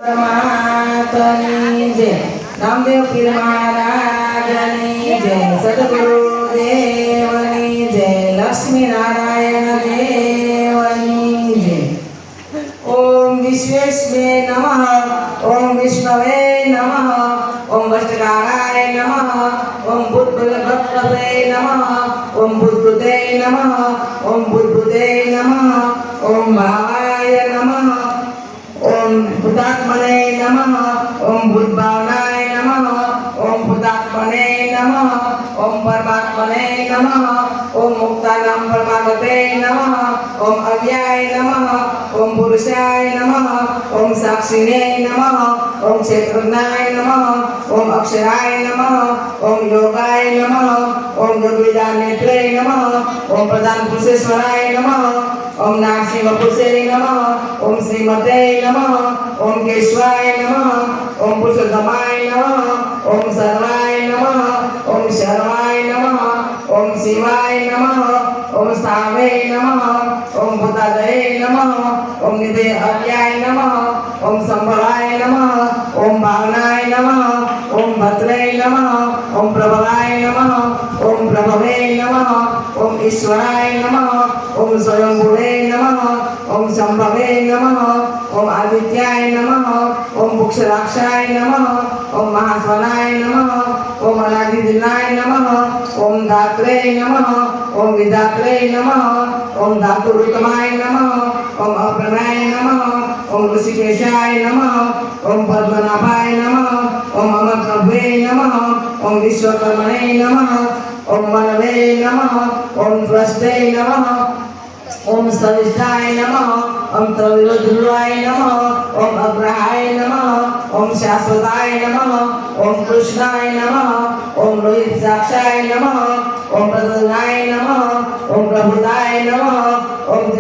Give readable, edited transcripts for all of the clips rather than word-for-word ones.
परमात्मनि जय। नामदेव पीर महाराजनि जय। सद्गुरु देवनि जय। लक्ष्मी नारायण देवनि जय। ओम विश्वेश्वराय नमः। ओम विष्णवे नमः। ओम वष्टकाराय नमः। ओम बुद्धभक्तवे नमः। ओम बुद्धुते नमः। ओम बुद्धुते नमः। ओम भावाय नमः। ओम भूतात्मने नमः। ओम भूतभावनाय नमः। ओम भूतात्मने नमः। ओम परमात्मने नमः। ओम मुक्तानां परमागते नमः। ओम अव्ययाय नमः। ओम पुरुषाय नमः। ओम साक्षिणे नमः। ओम क्षेत्रज्ञाय नमः। ओम अक्षराय नमः। ओम योगाय नमः। ओम योगविदानेत्रे नमः। ओम प्रधान पुरुषेश्वराय नमः। ओम नारसिंह पुरुषे नमः। ओम श्रीमते नमः। ओम केशवाय नमः। ओम पुरुषोत्तमाय नमः। ओम सर्वाय नमः। ओम शर्वाय नमः। ओम शिवाय नमः। ओम सावे नमः। ओम भूतादये नमः। ओम निधे अव्याय नमः। ओम संभवाय नमः। ओम भावनाय नमः। ओम भद्रे नमः। ओम प्रभवाय नमः। ओम प्रभवे नमः। ओम ईश्वराय नमः। ओम स्वयंभुवे नमः। ओम संभवे नमः। ओम आदित्याय नमः। ओम मोक्षराक्षाय नमः। ओम महास्वनाय नमः। ओम अनादिदिनाय नमः। ओम धात्रे नमः। ओम विधात्रे नमः। ओम धातुरुतमाय नमः। ओम अप्रमेय नमः। ओम ऋषिकेशाय नमः। ओम पद्मनाभाय नमः। ओम अमरप्रभवे नमः। ओम विश्वकर्मणे नमः। ओम मनवे नमः। ओम त्वष्टे नमः। ओम सविष्ठाय नमः। ओम त्रैलोक्याय नमः। ओम अग्रहाय नमः। ओम शाश्वताय नमः। ओम कृष्णाय नमः। ओम लोहित साक्षाय नमः। ओम प्रद्युम्नाय नमः। ओम प्रभुताय नमः। ओम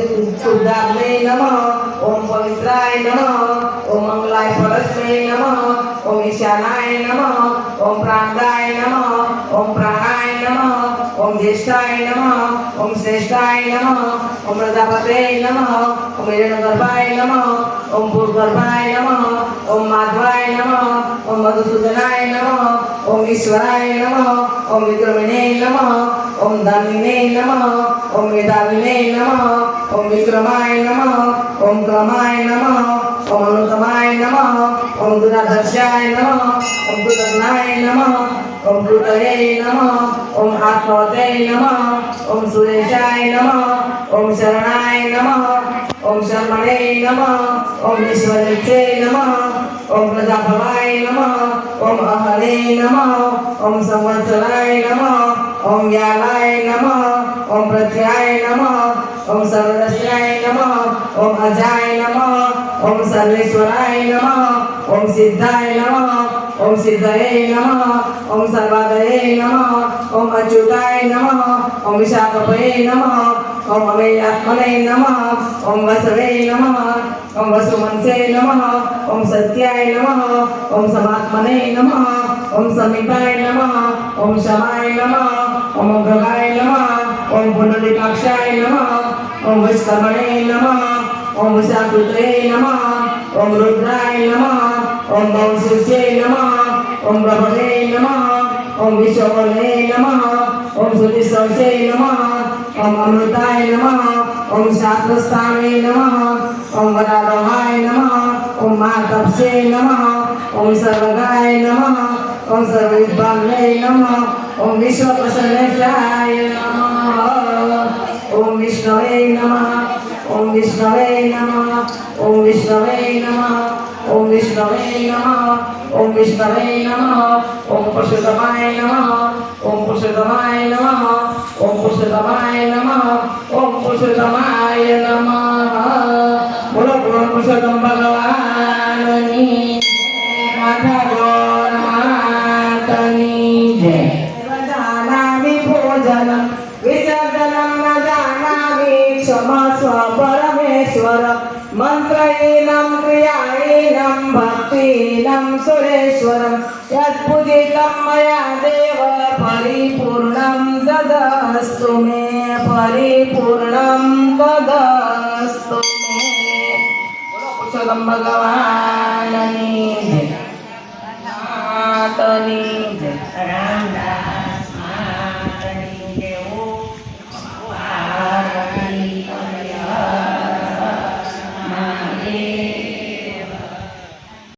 शुद्धात्मे नमः। ओम पवित्राय नमः। ओम मंगलाय परस्मै नमः। ओम ईशानाय नमः। ओम प्राणाय नमः। ओम प्राणाय नमः। ओम ज्येष्ठाय नमः। ओम श्रेष्ठाय नमः। ओम प्रजापते नमः। ओम हिरण्यगर्भाय नमः। ओम भूगर्भाय नमः। ओम माधवाय नमः। ओम मधुसूदनाय नमः। ओम ईश्वराय नमः। ओम विक्रमिणे नमः। ओम दामिने नमः। ओम मेधाविने नमः। ओम विक्रमाय नमः। ओम क्रमाय नमः। ओम अनुतमाय नमः। ओम दुराधर्षाय नमः। ओम कृतज्ञाय नमः। ओम कृतये नमः। ओम आत्मवते नमः। ओम सुरेशाय नमः। ओम शरणाय नमः। ओम शर्मणे नमः। ओम ईश्वरचे नमः। ओम प्रजाभवाय नमः। ओम अहने नमः। ओम संवत्सराय नमः। ओम व्यालाय नमः। ओम प्रत्याय नमः। ओम सर्वदस्याय नमः। ओम अजाय नमः। ओम सर्वेश्वराय नमः। ओम सिद्धाय नमः। ओम सिद्धये नमः। ओम सर्वादये नमः। ओम अच्युताय नमः। ओम विशाखपये नमः। ओम अमेयात्मने नमः। ओम वसवे नमः। ओम वसुमंसे नमः। ओम सत्याय नमः। ओम समात्मने नमः। ओम समीपाय नमः। ओम शमाय नमः। ओम अग्रगाय नमः। ओम पुंडरीकाक्षाय नमः। ओम विष्कर्मणे नमः। ओम विशाखुत्रे नमः। ओम रुद्राय नमः। ओम वंशुष्ये नमः। ओम प्रभवे नमः। ओम विश्ववने नमः। ओम सुतिसंसे नमः। ओम अमृताय नमः। ओम शास्त्रस्थाने नमः। ओम वरारोहाय नमः। ओम महातपसे नमः। ओम सर्वगाय नमः। ओम सर्वविद्वान्ने नमः। ओम विश्वप्रसन्नाय नमः। ओम विष्णवे नमः। ओम विष्णवे नमः। ओम विष्णवे नमः। ओम विष्णवे नमः। ओम विष्णवे नमः। ओम पुरुषोत्तमाय नमः। ओम पुरुषोत्तमाय नमः। ओम पुरुषोत्तमाय नमः। ओम पुरुषोत्तमाय नमः। बोलो पुरुषोत्तम भगवान की माता गौर मातनी जय। जानामि भोजनं विसर्जनं न जानामि क्षमस्व परमेश्वर। मंत्रहीनं क्रियाहीनं भक्तिहीनं सुरेश्वरं। यत्पूजितं मया देव परिपूर्णं तदस्तु मे। परिपूर्णं तदस्तु मे। पुरुषोत्तम भगवान દેવની જય